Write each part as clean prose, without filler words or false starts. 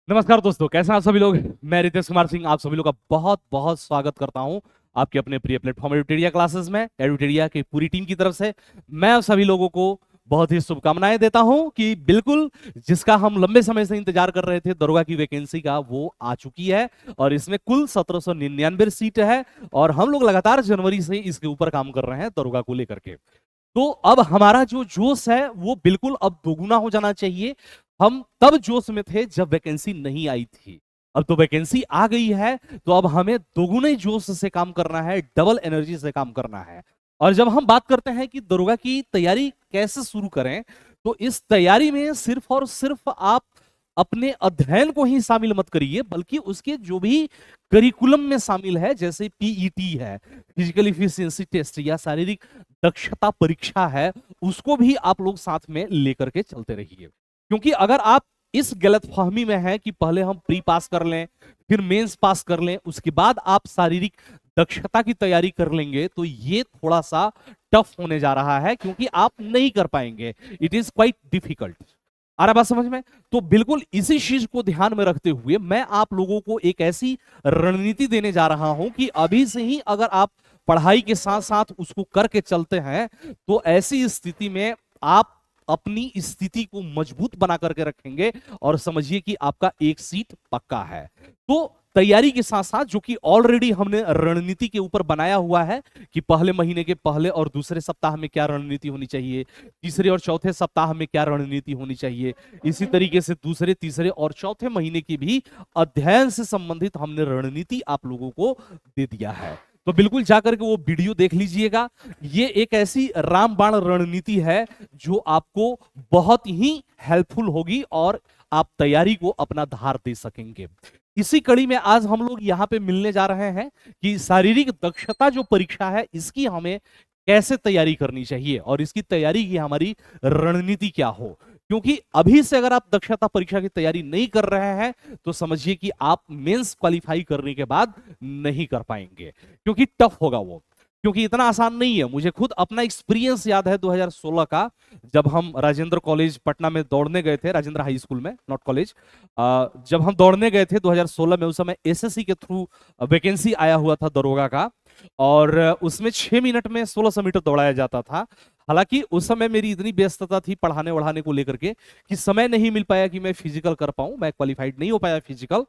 नमस्कार दोस्तों, कैसे हैं आप सभी लोग। मैं रितेश कुमार सिंह आप सभी लोग का बहुत बहुत स्वागत करता हूं आपके अपने प्रिय प्लेटफॉर्म एडुटेरिया क्लासेस में। एडुटेरिया की पूरी टीम की तरफ से मैं आप सभी लोगों को बहुत ही शुभकामनाएं देता हूं कि बिल्कुल जिसका हम लंबे समय से इंतजार कर रहे थे, दरोगा की वैकेंसी का, वो आ चुकी है और इसमें कुल 1799 सीट है और हम लोग लगातार जनवरी से इसके ऊपर काम कर रहे हैं दरोगा को लेकर के। तो अब हमारा जो जोश है वो बिल्कुल अब दोगुना हो जाना चाहिए। हम तब जोश में थे जब वैकेंसी नहीं आई थी। अब तो वैकेंसी आ गई है, तो अब हमें दोगुने जोश से काम करना है, डबल एनर्जी से काम करना है। और जब हम बात करते हैं कि दरोगा की तैयारी कैसे शुरू करें, तो इस तैयारी में सिर्फ और सिर्फ आप अपने अध्ययन को ही शामिल मत करिए, बल्कि उसके जो भी करिकुलम में शामिल है, जैसे पीईटी है, फिजिकल इफिशियंसी टेस्ट, या शारीरिक दक्षता परीक्षा है, उसको भी आप लोग साथ में लेकर के चलते रहिए। क्योंकि अगर आप इस गलतफहमी में हैं कि पहले हम प्री पास कर लें, फिर मेंस पास कर लें, उसके बाद आप शारीरिक दक्षता की तैयारी कर लेंगे, तो ये थोड़ा सा टफ होने जा रहा है, क्योंकि आप नहीं कर पाएंगे। It is quite difficult. आ रहा बात समझ में? तो बिल्कुल इसी चीज को ध्यान में रखते हुए मैं आप लोगों को एक ऐसी रणनीति देने जा रहा हूं कि अभी से ही अगर आप पढ़ाई के साथ साथ उसको करके चलते हैं, तो ऐसी स्थिति में आप अपनी स्थिति को मजबूत बना करके रखेंगे और समझिए कि आपका एक सीट पक्का है। तो तैयारी के साथ साथ, जो कि ऑलरेडी हमने रणनीति के ऊपर बनाया हुआ है कि पहले महीने के पहले और दूसरे सप्ताह में क्या रणनीति होनी चाहिए, तीसरे और चौथे सप्ताह में क्या रणनीति होनी चाहिए, इसी तरीके से दूसरे, तीसरे और चौथे महीने की भी अध्ययन से संबंधित हमने रणनीति आप लोगों को दे दिया है। तो बिल्कुल जाकर के वो वीडियो देख लीजिएगा। ये एक ऐसी रामबाण रणनीति है जो आपको बहुत ही हेल्पफुल होगी और आप तैयारी को अपना धार दे सकेंगे। इसी कड़ी में आज हम लोग यहाँ पे मिलने जा रहे हैं कि शारीरिक दक्षता जो परीक्षा है, इसकी हमें कैसे तैयारी करनी चाहिए और इसकी तैयारी की हमारी रणनीति क्या हो। क्योंकि अभी से अगर आप दक्षता परीक्षा की तैयारी नहीं कर रहे हैं, तो समझिए कि आप मेंस क्वालिफाई करने के बाद नहीं कर पाएंगे, क्योंकि टफ होगा वो, क्योंकि इतना आसान नहीं है। मुझे खुद अपना एक्सपीरियंस याद है 2016 का, जब हम राजेंद्र कॉलेज पटना में दौड़ने गए थे, राजेंद्र हाई स्कूल में, नॉट कॉलेज। जब हम दौड़ने गए थे 2016 में, उस समय एसएससी के थ्रू वैकेंसी आया हुआ था दरोगा का, और उसमें 6 मिनट में 1600 मीटर दौड़ाया जाता था। हालांकि उस समय मेरी इतनी व्यस्तता थी पढ़ाने वढ़ाने को लेकर के कि समय नहीं मिल पाया कि मैं फिजिकल कर पाऊं, मैं क्वालिफाइड नहीं हो पाया फिजिकल।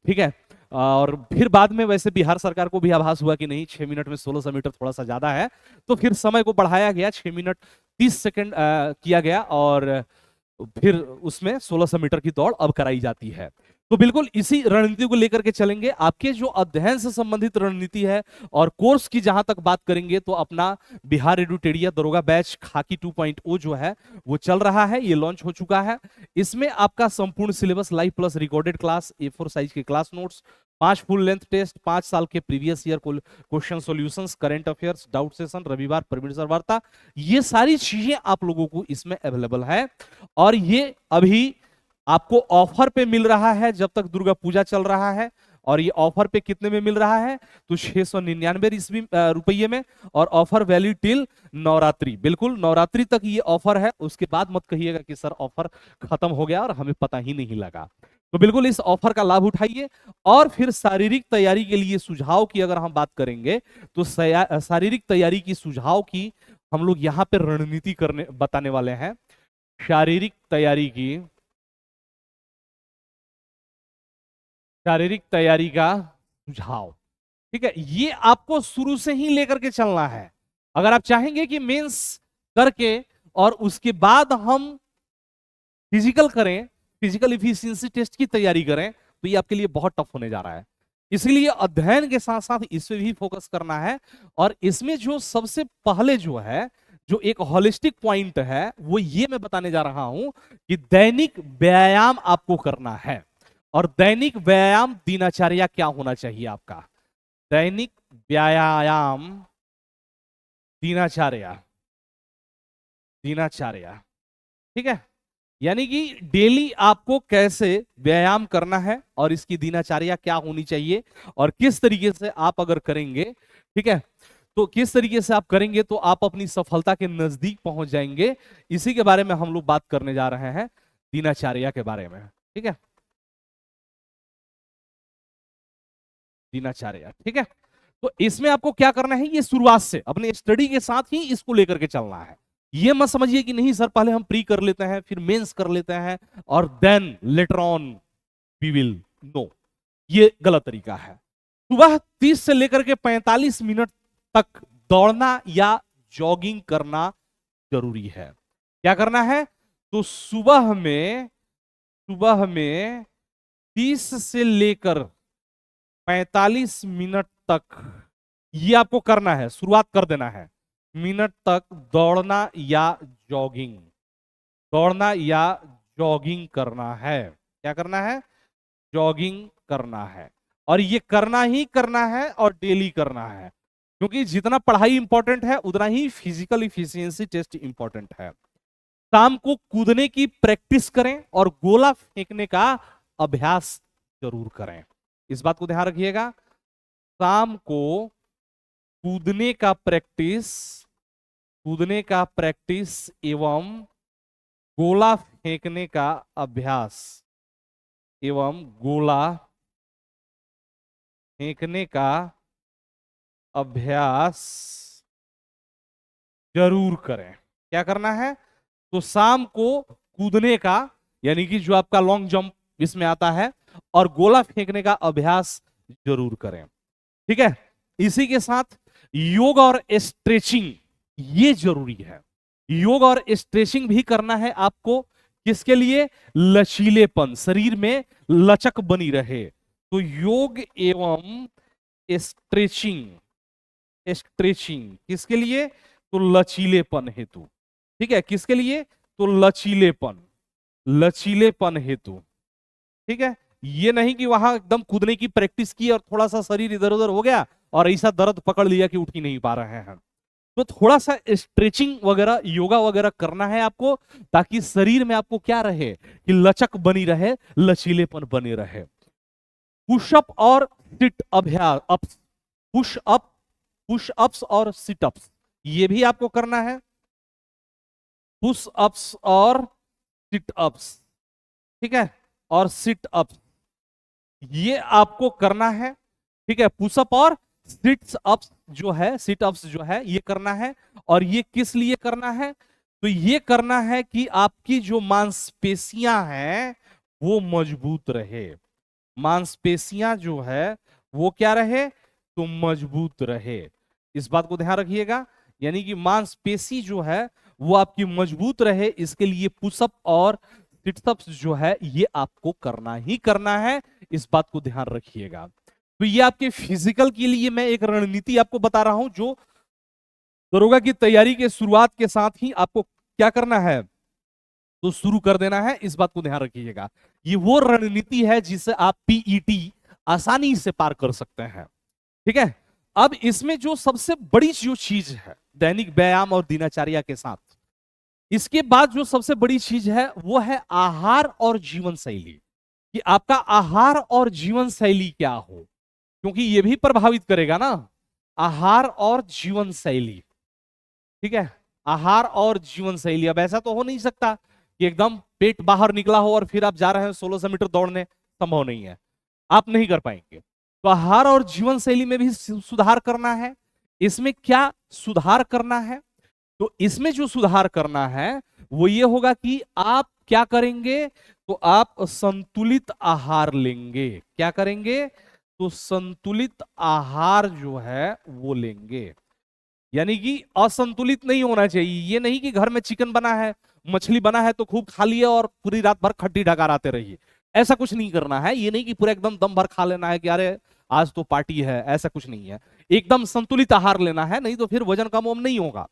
ठीक है। और फिर बाद में वैसे बिहार सरकार को भी आभास हुआ कि नहीं, 6 मिनट में 1600 मीटर थोड़ा सा ज्यादा है, तो फिर समय को बढ़ाया गया, 6 मिनट 30 सेकंड किया गया, और फिर उसमें 1600 मीटर की दौड़ अब कराई जाती है। तो बिल्कुल इसी रणनीति को लेकर के चलेंगे। आपके जो अध्ययन से संबंधित रणनीति है और कोर्स की जहां तक बात करेंगे, तो अपना बिहार एडुटेरिया दरोगा बैच खाकी 2.0 जो है वो चल रहा है, ये लॉन्च हो चुका है। इसमें आपका संपूर्ण syllabus, live plus recorded class, A4 size के class notes, 5 full length test, 5 साल के previous year question solutions, current affairs, doubt session, रविवार प्रवीण सर वार्ता, ये सारी चीजें आप लोगों को इसमें अवेलेबल है। और ये अभी आपको ऑफर पे मिल रहा है जब तक दुर्गा पूजा चल रहा है। और ये ऑफर पे कितने में मिल रहा है? तो 699 ईस्वी रुपये में, और ऑफर वैलिड टिल नवरात्रि। बिल्कुल नवरात्रि तक ये ऑफर है, उसके बाद मत कहिएगा कि सर ऑफर खत्म हो गया और हमें पता ही नहीं लगा। तो बिल्कुल इस ऑफर का लाभ उठाइए। और फिर शारीरिक तैयारी के लिए सुझाव की अगर हम बात करेंगे, तो शारीरिक तैयारी की सुझाव की हम लोग यहाँ पे रणनीति करने बताने वाले हैं। शारीरिक तैयारी का सुझाव, ठीक है, ये आपको शुरू से ही लेकर के चलना है। अगर आप चाहेंगे कि मेंस करके और उसके बाद हम फिजिकल करें, फिजिकल इफिशियंसी टेस्ट की तैयारी करें, तो ये आपके लिए बहुत टफ होने जा रहा है। इसलिए अध्ययन के साथ साथ इस पे भी फोकस करना है। और इसमें जो सबसे पहले जो है, जो एक होलिस्टिक पॉइंट है, वो ये मैं बताने जा रहा हूं कि दैनिक व्यायाम आपको करना है। और दैनिक व्यायाम दिनचर्या क्या होना चाहिए आपका? दैनिक व्यायाम दिनचर्या, दिनचर्या, ठीक है। यानी कि डेली आपको कैसे व्यायाम करना है और इसकी दिनचर्या क्या होनी चाहिए, और किस तरीके से आप अगर करेंगे, ठीक है, तो किस तरीके से आप करेंगे तो आप अपनी सफलता के नजदीक पहुंच जाएंगे। इसी के बारे में हम लोग बात करने जा रहे हैं, दिनचर्या के बारे में। ठीक है। दिनचर्या। ठीक है, तो इसमें आपको क्या करना है, ये शुरुआत से अपने स्टडी के साथ ही इसको लेकर के चलना है। ये मत समझिए कि नहीं सर पहले हम प्री कर लेते हैं फिर मेंस कर लेते हैं और then later on we will, no, ये गलत तरीका है। सुबह 30 से लेकर के 45 मिनट तक दौड़ना या जॉगिंग करना जरूरी है। क्या करना है, तो सुबह में 30 से लेकर 45 मिनट तक ये आपको करना है, शुरुआत कर देना है, मिनट तक दौड़ना या जॉगिंग, दौड़ना या जॉगिंग करना है। क्या करना है, जॉगिंग करना है, और ये करना ही करना है और डेली करना है, क्योंकि जितना पढ़ाई इंपॉर्टेंट है उतना ही फिजिकल इफिशियंसी टेस्ट इंपॉर्टेंट है। शाम को कूदने की प्रैक्टिस करें और गोला फेंकने का अभ्यास जरूर करें, इस बात को ध्यान रखिएगा। शाम को कूदने का प्रैक्टिस एवं गोला फेंकने का अभ्यास जरूर करें। क्या करना है, तो शाम को कूदने का यानी कि जो आपका लॉन्ग जंप इसमें आता है और गोला फेंकने का अभ्यास जरूर करें। ठीक है, इसी के साथ योग और स्ट्रेचिंग ये जरूरी है। योग और स्ट्रेचिंग भी करना है आपको, किसके लिए, लचीलेपन, शरीर में लचक बनी रहे। तो योग एवं स्ट्रेचिंग किसके लिए, तो लचीलेपन हेतु। ठीक है, किसके लिए, तो लचीलेपन हेतु। ठीक है, ये नहीं कि वहां एकदम कूदने की प्रैक्टिस की और थोड़ा सा शरीर इधर उधर हो गया और ऐसा दर्द पकड़ लिया कि उठ ही नहीं पा रहे हैं। तो थोड़ा सा स्ट्रेचिंग वगैरह योगा वगैरह करना है आपको, ताकि शरीर में आपको क्या रहे कि लचक बनी रहे, लचीलेपन बने रहे। पुशअप और सिट अभ्यास, पुशअप्स और सिटअप्स ये भी आपको करना है, पुशअप्स और सिटअप्स। ठीक है, और सिटअप्स ये आपको करना है। ठीक है, पुशअप और सिटअप्स जो है ये करना है। और ये किस लिए करना है, तो ये करना है कि आपकी जो मांसपेशियां हैं वो मजबूत रहे, मांसपेशियां जो है वो क्या रहे, तो मजबूत रहे, इस बात को ध्यान रखिएगा। यानी कि मांसपेशी जो है वो आपकी मजबूत रहे, इसके लिए पुशअप और सिटअप्स जो है ये आपको करना ही करना है, इस बात को ध्यान रखिएगा। तो ये आपके फिजिकल के लिए मैं एक रणनीति आपको बता रहा हूं, जो दरोगा की तैयारी के शुरुआत के साथ ही आपको क्या करना है, तो शुरू कर देना है, इस बात को ध्यान रखिएगा। ये वो रणनीति है जिससे आप पीईटी आसानी से पार कर सकते हैं। ठीक है, अब इसमें जो सबसे बड़ी जो चीज है दैनिक व्यायाम और दिनचर्या के साथ, इसके बाद जो सबसे बड़ी चीज है वो है आहार और जीवन शैली, कि आपका आहार और जीवन शैली क्या हो, क्योंकि ये भी प्रभावित करेगा ना, आहार और जीवन शैली। ठीक है, आहार और जीवन शैली। अब ऐसा तो हो नहीं सकता कि एकदम पेट बाहर निकला हो और फिर आप जा रहे हैं 1600 मीटर दौड़ने, संभव नहीं है, आप नहीं कर पाएंगे। तो आहार और जीवन शैली में भी सुधार करना है। इसमें क्या सुधार करना है, तो इसमें जो सुधार करना है वो ये होगा कि आप क्या करेंगे, तो आप संतुलित आहार लेंगे। क्या करेंगे, तो संतुलित आहार जो है वो लेंगे, यानी कि असंतुलित नहीं होना चाहिए। ये नहीं कि घर में चिकन बना है, मछली बना है तो खूब खा लिए और पूरी रात भर खट्टी ढकाराते रहिए, ऐसा कुछ नहीं करना है। ये नहीं कि पूरा एकदम दम भर खा लेना है कि अरे आज तो पार्टी है, ऐसा कुछ नहीं है। एकदम संतुलित आहार लेना है, नहीं तो फिर वजन कम वम नहीं होगा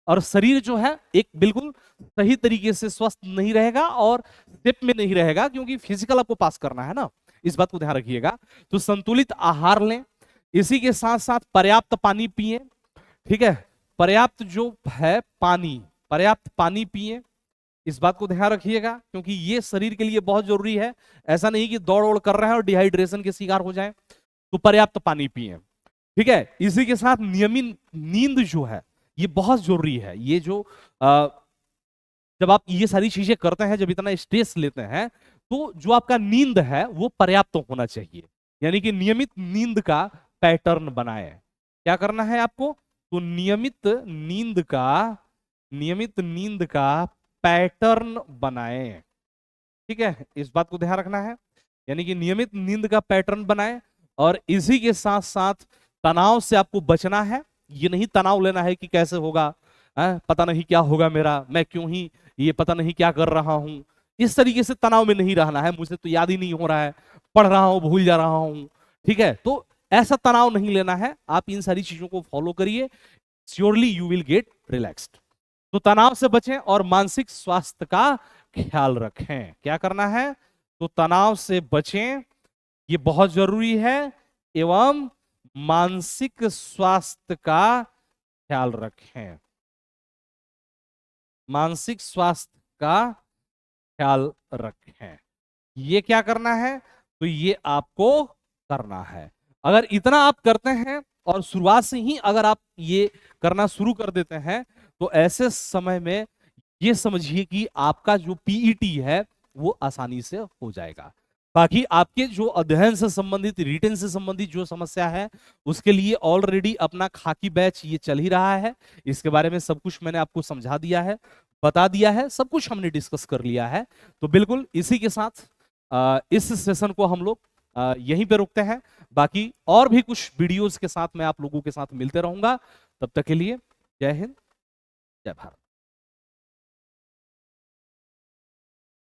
और शरीर जो है एक बिल्कुल सही तरीके से स्वस्थ नहीं रहेगा और शेप में नहीं रहेगा, क्योंकि फिजिकल आपको पास करना है ना, इस बात को ध्यान रखिएगा। तो संतुलित आहार लें, इसी के साथ साथ पर्याप्त पानी पिए। ठीक है, पर्याप्त जो है पर्याप्त पानी पिए, इस बात को ध्यान रखिएगा, क्योंकि ये शरीर के लिए बहुत जरूरी है। ऐसा नहीं कि दौड़ ओड़ कर रहे हैं और डिहाइड्रेशन के शिकार हो जाएं, तो पर्याप्त पानी पिए। ठीक है, इसी के साथ नियमित नींद जो है ये बहुत जरूरी है। ये जो जब आप ये सारी चीजें करते हैं, जब इतना स्ट्रेस लेते हैं, तो जो आपका नींद है वो पर्याप्त होना चाहिए, यानी कि नियमित नींद का पैटर्न बनाए। क्या करना है आपको? तो नियमित नींद का पैटर्न बनाए। ठीक है, इस बात को ध्यान रखना है, यानी कि नियमित नींद का पैटर्न बनाए। और इसी के साथ साथ तनाव से आपको बचना है। ये नहीं तनाव लेना है कि कैसे होगा, पता नहीं क्या होगा मेरा, मैं क्यों ही ये पता नहीं क्या कर रहा हूं, इस तरीके से तनाव में नहीं रहना है। मुझे तो याद ही नहीं हो रहा है, पढ़ रहा हूं भूल जा रहा हूं। ठीक है, तो ऐसा तनाव नहीं लेना है। आप इन सारी चीजों को फॉलो करिए, surely you will get relaxed. तो तनाव से बचें और मानसिक स्वास्थ्य का ख्याल रखें। क्या करना है? तो तनाव से बचें, ये बहुत जरूरी है, एवं मानसिक स्वास्थ्य का ख्याल रखें। मानसिक स्वास्थ्य का ख्याल रखें, ये क्या करना है? तो ये आपको करना है। अगर इतना आप करते हैं और शुरुआत से ही अगर आप ये करना शुरू कर देते हैं, तो ऐसे समय में ये समझिए कि आपका जो पीईटी है वो आसानी से हो जाएगा। बाकी आपके जो अध्ययन से संबंधित, रिटेन से संबंधित जो समस्या है, उसके लिए ऑलरेडी अपना खाकी बैच ये चल ही रहा है। इसके बारे में सब कुछ मैंने आपको समझा दिया है, बता दिया है, सब कुछ हमने डिस्कस कर लिया है। तो बिल्कुल इसी के साथ इस सेशन को हम लोग यहीं पे रुकते हैं। बाकी और भी कुछ वीडियोस के साथ मैं आप लोगों के साथ मिलते रहूंगा। तब तक के लिए जय हिंद, जय भारत।